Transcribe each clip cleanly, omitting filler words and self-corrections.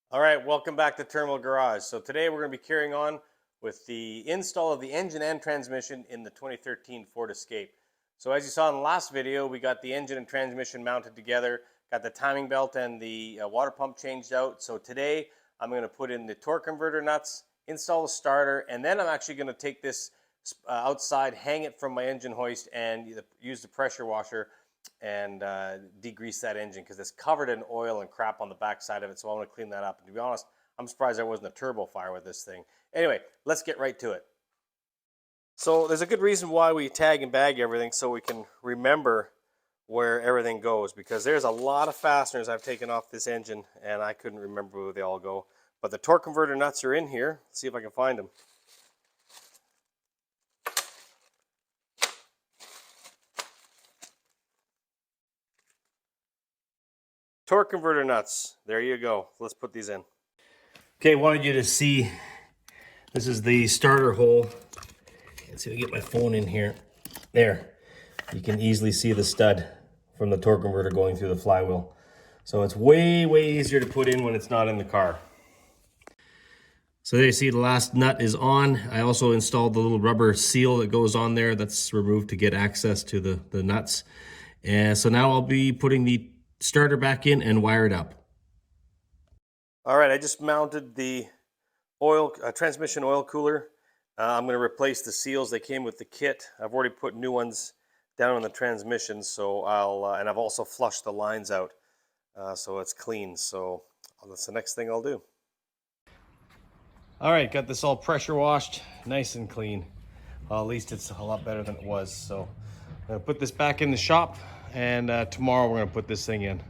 All right, welcome back to Terminal Garage. So today we're going to be carrying on with the install of the engine and transmission in the 2013 Ford Escape. So as you saw in the last video, we got the engine and transmission mounted together, got the timing belt and the water pump changed out. So today I'm going to put in the torque converter nuts, install the starter, and then I'm actually going to take this outside, hang it from my engine hoist, and use the pressure washer and degrease that engine because it's covered in oil and crap on the back side of it. So I want to clean that up. And to be honest, I'm surprised there wasn't a turbo fire with this thing. Anyway, let's get right to it. So there's a good reason why we tag and bag everything, so we can remember where everything goes, because there's a lot of fasteners I've taken off this engine and I couldn't remember where they all go. But the torque converter nuts are in here. Let's see if I can find them. Torque converter nuts, there you go. Let's put these in. Okay, wanted you to see, this is the starter hole. Let's see if I get my phone in here. There, you can easily see the stud from the torque converter going through the flywheel. So it's way easier to put in when it's not in the car. So there you see the last nut is on. I also installed the little rubber seal that goes on there that's removed to get access to the nuts. And so now I'll be putting the starter back in and wire it up. All right, I just mounted the transmission oil cooler. I'm going to replace the seals. They came with the kit. I've already put new ones down on the transmission, so and I've also flushed the lines out so it's clean. So that's the next thing I'll do. All right, got this all pressure washed, nice and clean. Well, at least it's a lot better than it was. So I'm going to put this back in the shop, and tomorrow we're going to put this thing in.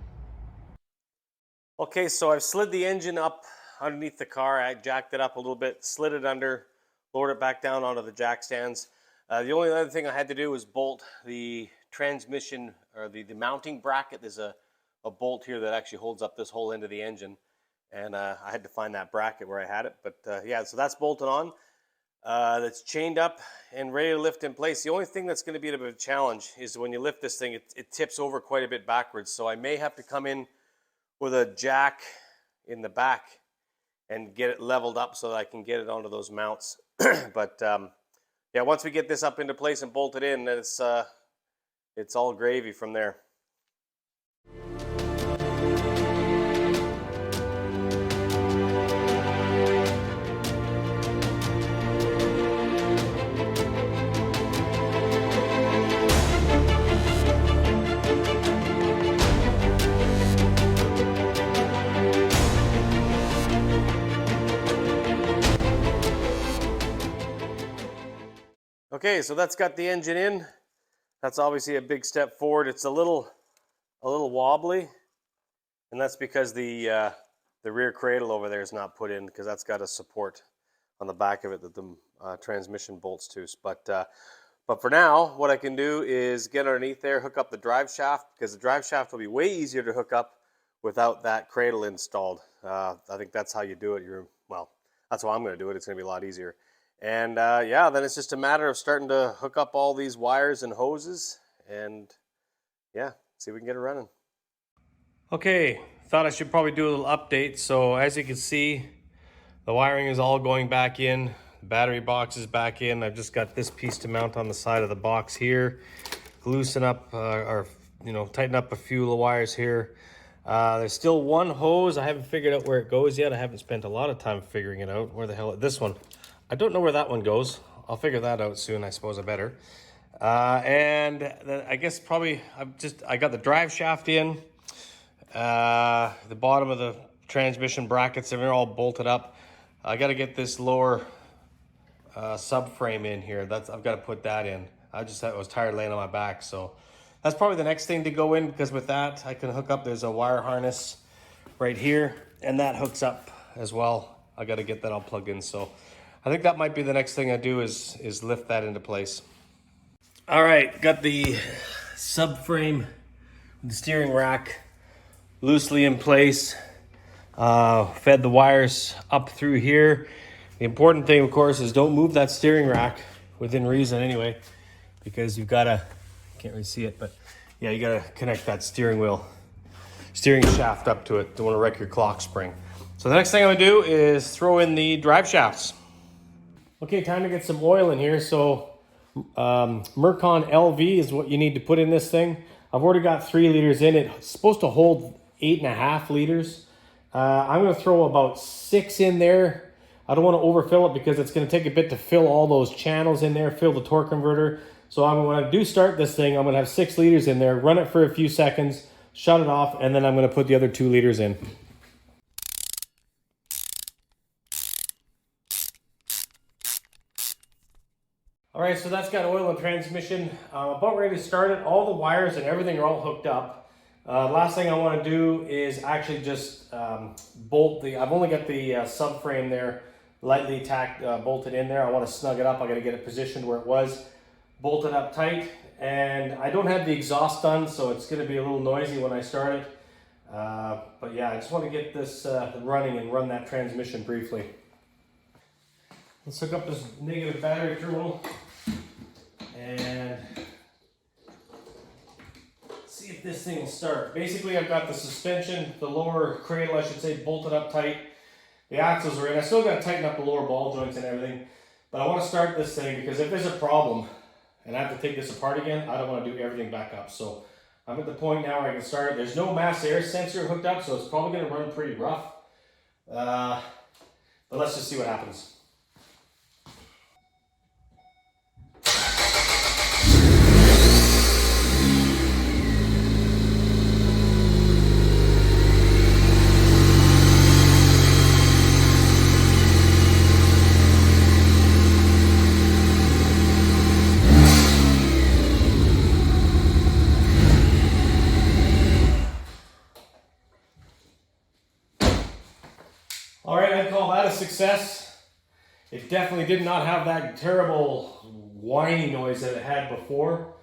Okay, so I've slid the engine up underneath the car. I jacked it up a little bit, slid it under, lowered it back down onto the jack stands. The only other thing I had to do was bolt the transmission, or the mounting bracket. There's a bolt here that actually holds up this whole end of the engine. And I had to find that bracket where I had it. But yeah, so that's bolted on. That's chained up and ready to lift in place. The only thing that's going to be a bit of a challenge is when you lift this thing, it tips over quite a bit backwards. So I may have to come in with a jack in the back and get it leveled up so that I can get it onto those mounts. But yeah, once we get this up into place and bolted in, then it's all gravy from there. Okay, so that's got the engine in. That's obviously a big step forward. It's a little wobbly, and that's because the rear cradle over there is not put in, because that's got a support on the back of it that the transmission bolts to. But for now, what I can do is get underneath there, hook up the drive shaft, because the drive shaft will be way easier to hook up without that cradle installed. I think that's how you do it. Well, that's how I'm going to do it. It's going to be a lot easier. And yeah, then it's just a matter of starting to hook up all these wires and hoses and yeah, see if we can get it running. Okay, thought I should probably do a little update. So as you can see, the wiring is all going back in. The battery box is back in. I've just got this piece to mount on the side of the box here. Loosen up or tighten up a few of the wires here. There's still one hose. I haven't figured out where it goes yet. I haven't spent a lot of time figuring it out. Where the hell, this one. I don't know where that one goes. I'll figure that out soon, I suppose I better. And then I guess probably I got the drive shaft in. The bottom of the transmission brackets, they're all bolted up. I got to get this lower subframe in here. I've got to put that in. I was tired laying on my back, so that's probably the next thing to go in, because with that I can hook up. There's a wire harness right here, and that hooks up as well. I got to get that all plugged in, so I think that might be the next thing I do is lift that into place. All right, got the subframe, the steering rack loosely in place. Fed the wires up through here. The important thing, of course, is don't move that steering rack within reason anyway, because you've got to, can't really see it, but yeah, you got to connect that steering shaft up to it. Don't want to wreck your clock spring. So the next thing I'm gonna do is throw in the drive shafts. Okay, time to get some oil in here. So Mercon LV is what you need to put in this thing. I've already got 3 liters in it. It's supposed to hold 8.5 liters. I'm gonna throw about 6 in there. I don't wanna overfill it because it's gonna take a bit to fill all those channels in there, fill the torque converter. So when I do start this thing, I'm gonna have 6 liters in there, run it for a few seconds, shut it off, and then I'm gonna put the other 2 liters in. All right, so that's got oil and transmission. I'm about ready to start it. All the wires and everything are all hooked up. Last thing I want to do is actually just bolt I've only got the subframe there lightly bolted in there. I want to snug it up. I got to get it positioned where it was, bolted up tight. And I don't have the exhaust done, so it's going to be a little noisy when I start it. But yeah, I just want to get this running and run that transmission briefly. Let's hook up this negative battery terminal and see if this thing will start. Basically, I've got the suspension, the lower cradle, I should say, bolted up tight. The axles are in. I still got to tighten up the lower ball joints and everything, but I want to start this thing because if there's a problem and I have to take this apart again, I don't want to do everything back up. So I'm at the point now where I can start it. There's no mass air sensor hooked up, so it's probably going to run pretty rough. But let's just see what happens. All right, I'd call that a success. It definitely did not have that terrible whiny noise that it had before.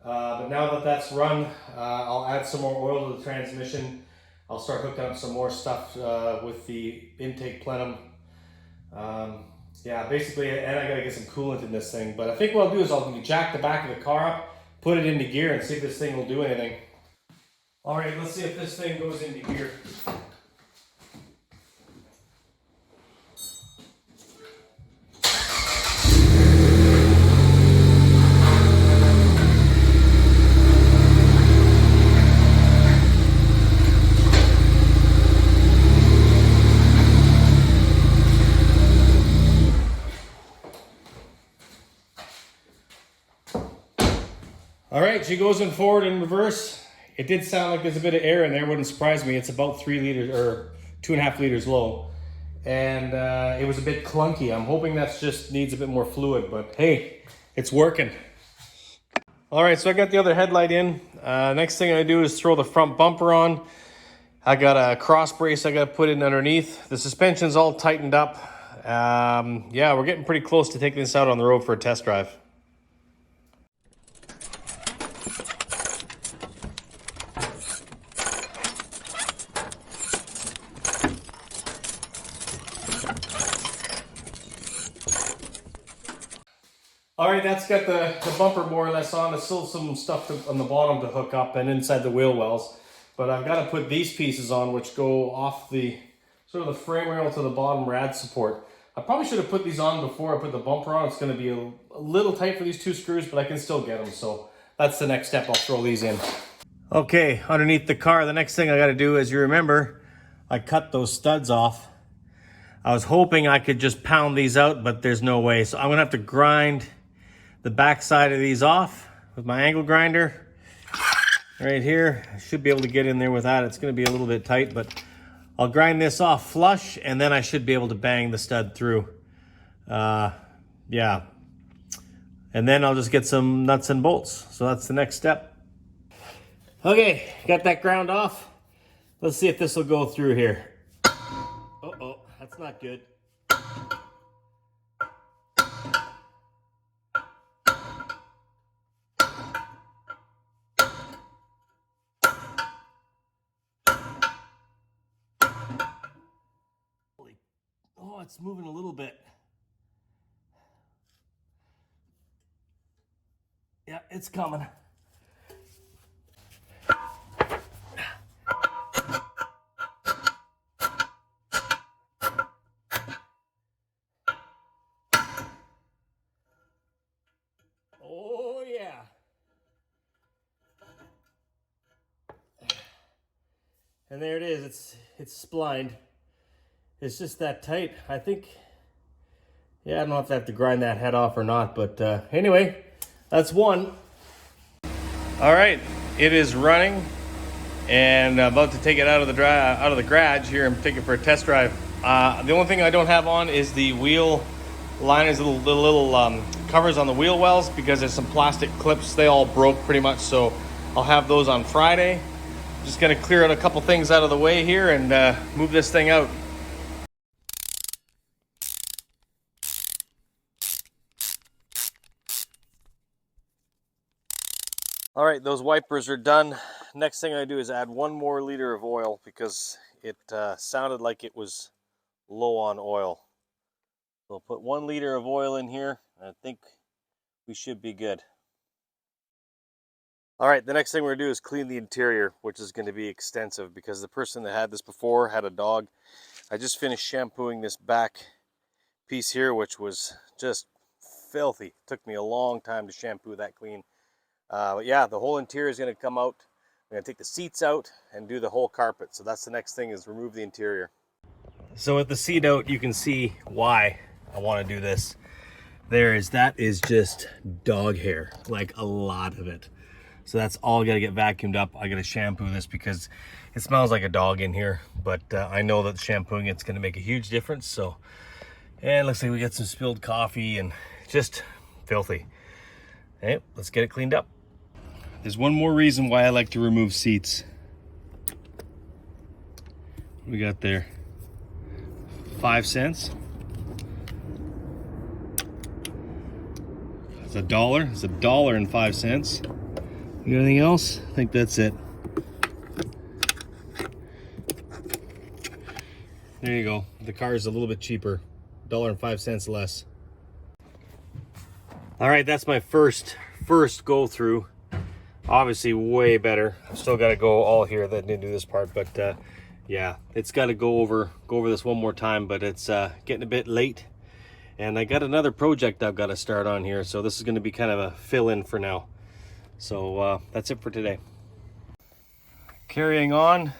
But now that that's run, I'll add some more oil to the transmission. I'll start hooking up some more stuff with the intake plenum. Yeah, basically, and I gotta get some coolant in this thing. But I think what I'll do is I'll jack the back of the car up, put it into gear, and see if this thing will do anything. All right, let's see if this thing goes into gear. All right, she goes in forward and reverse. It did sound like there's a bit of air in there. Wouldn't surprise me. It's about 3 liters or 2.5 liters low. And it was a bit clunky. I'm hoping that's just needs a bit more fluid, but hey, it's working. All right, so I got the other headlight in. Next thing I do is throw the front bumper on. I got a cross brace I got to put in underneath. The suspension's all tightened up. Yeah, we're getting pretty close to taking this out on the road for a test drive. All right, that's got the bumper more or less on. There's still some stuff on the bottom to hook up and inside the wheel wells. But I've got to put these pieces on which go off the sort of the frame rail to the bottom rad support. I probably should have put these on before I put the bumper on. It's going to be a little tight for these 2 screws, but I can still get them. So that's the next step. I'll throw these in. Okay, underneath the car, the next thing I got to do, as you remember, I cut those studs off. I was hoping I could just pound these out, but there's no way. So I'm going to have to grind the back side of these off with my angle grinder right here. I should be able to get in there with that. It's going to be a little bit tight, but I'll grind this off flush and then I should be able to bang the stud through. Yeah. And then I'll just get some nuts and bolts. So that's the next step. Okay, got that ground off. Let's see if this will go through here. Uh-oh, that's not good. Oh, it's moving a little bit. Yeah, it's coming. And there it is. It's splined. It's just that tight. I think, yeah, I don't know if I have to grind that head off or not, but anyway, that's one. All right, it is running, and I'm about to take it out of the garage here and take it for a test drive. The only thing I don't have on is the wheel liners, the little covers on the wheel wells, because there's some plastic clips. They all broke pretty much, so I'll have those on Friday. Just gonna clear out a couple things out of the way here and move this thing out. All right, those wipers are done. Next thing I do is add 1 more liter of oil, because it sounded like it was low on oil. So I'll put 1 liter of oil in here, and I think we should be good. All right, the next thing we're gonna do is clean the interior, which is gonna be extensive because the person that had this before had a dog. I just finished shampooing this back piece here, which was just filthy. It took me a long time to shampoo that clean. But yeah, the whole interior is gonna come out. I'm gonna take the seats out and do the whole carpet. So that's the next thing, is remove the interior. So with the seat out, you can see why I wanna do this. That is just dog hair, like a lot of it. So that's all gotta get vacuumed up. I gotta shampoo this because it smells like a dog in here, but I know that shampooing it's gonna make a huge difference. So, and it looks like we got some spilled coffee and just filthy. Hey, let's get it cleaned up. There's one more reason why I like to remove seats. What we got there? 5 cents. It's $1. It's $1.05. You got anything else? I think that's it. There you go. The car is a little bit cheaper, $1.05 less. All right, that's my first go through. Obviously way better. I've still got to go all here. That didn't do this part, but yeah, it's got to go over this one more time. But it's getting a bit late, and I got another project I've got to start on here. So this is going to be kind of a fill-in for now. So that's it for today. Carrying on,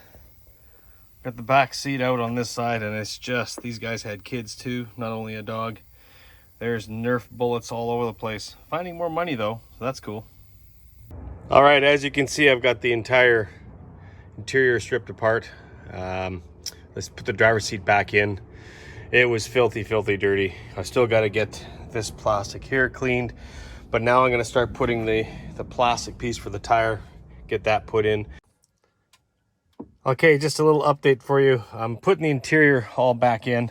got the back seat out on this side, and it's just, these guys had kids too, not only a dog. There's Nerf bullets all over the place. Finding more money though, so that's cool. All right, as you can see, I've got the entire interior stripped apart. Let's put the driver's seat back in. It was filthy dirty. I still got to get this plastic here cleaned. But now I'm going to start putting the plastic piece for the tire, get that put in. Okay, just a little update for you. I'm putting the interior all back in.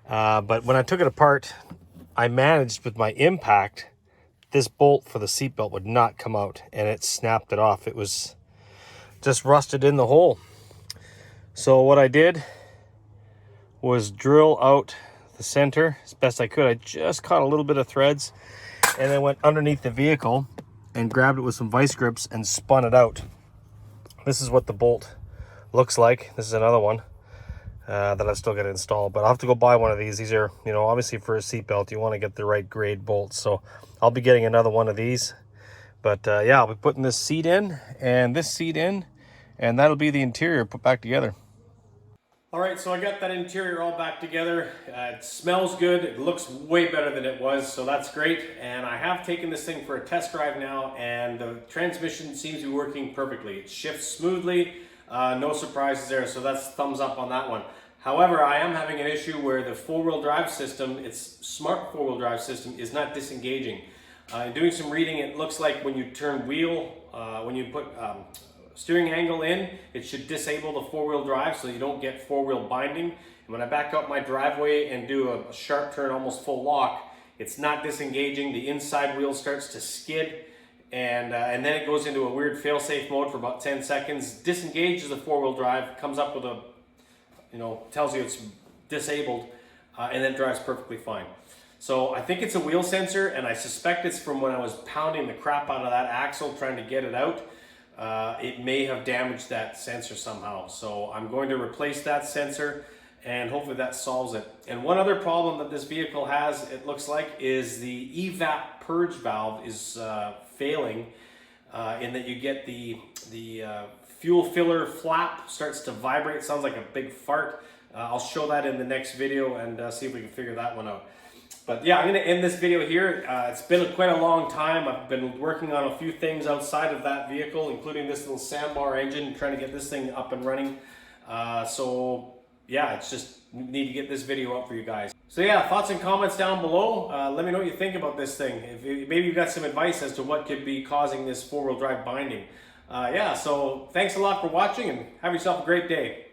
But when I took it apart, I managed with my impact, this bolt for the seatbelt would not come out, and it snapped it off. It was just rusted in the hole. So what I did was drill out the center as best I could. I just caught a little bit of threads, and then went underneath the vehicle and grabbed it with some vice grips and spun it out. This is what the bolt looks like. This is another one that I've still got to install, but I'll have to go buy one of these. These are, you know, obviously for a seatbelt, you want to get the right grade bolts. So I'll be getting another one of these. But yeah, I'll be putting this seat in and this seat in, and that'll be the interior put back together. All right, so I got that interior all back together. It smells good. It looks way better than it was, so that's great. And I have taken this thing for a test drive now, and the transmission seems to be working perfectly. It shifts smoothly, no surprises there, so that's thumbs up on that one. However, I am having an issue where the four-wheel drive system, its smart four-wheel drive system, is not disengaging. Doing some reading, it looks like when you turn wheel, when you put steering angle in, it should disable the four-wheel drive so you don't get four-wheel binding. And when I back up my driveway and do a sharp turn, almost full lock, it's not disengaging. The inside wheel starts to skid, and then it goes into a weird fail-safe mode for about 10 seconds, disengages the four-wheel drive, comes up with a, you know, tells you it's disabled, and then drives perfectly fine. So I think it's a wheel sensor, and I suspect it's from when I was pounding the crap out of that axle trying to get it out. It may have damaged that sensor somehow. So I'm going to replace that sensor, and hopefully that solves it. And one other problem that this vehicle has, it looks like, is the evap purge valve is failing. in that you get the fuel filler flap starts to vibrate. Sounds like a big fart. I'll show that in the next video and see if we can figure that one out. But yeah, I'm going to end this video here. It's been quite a long time. I've been working on a few things outside of that vehicle, including this little sandbar engine, trying to get this thing up and running. So yeah, it's just need to get this video up for you guys. So yeah, thoughts and comments down below. Let me know what you think about this thing. Maybe you've got some advice as to what could be causing this four-wheel drive binding. Yeah, so thanks a lot for watching and have yourself a great day.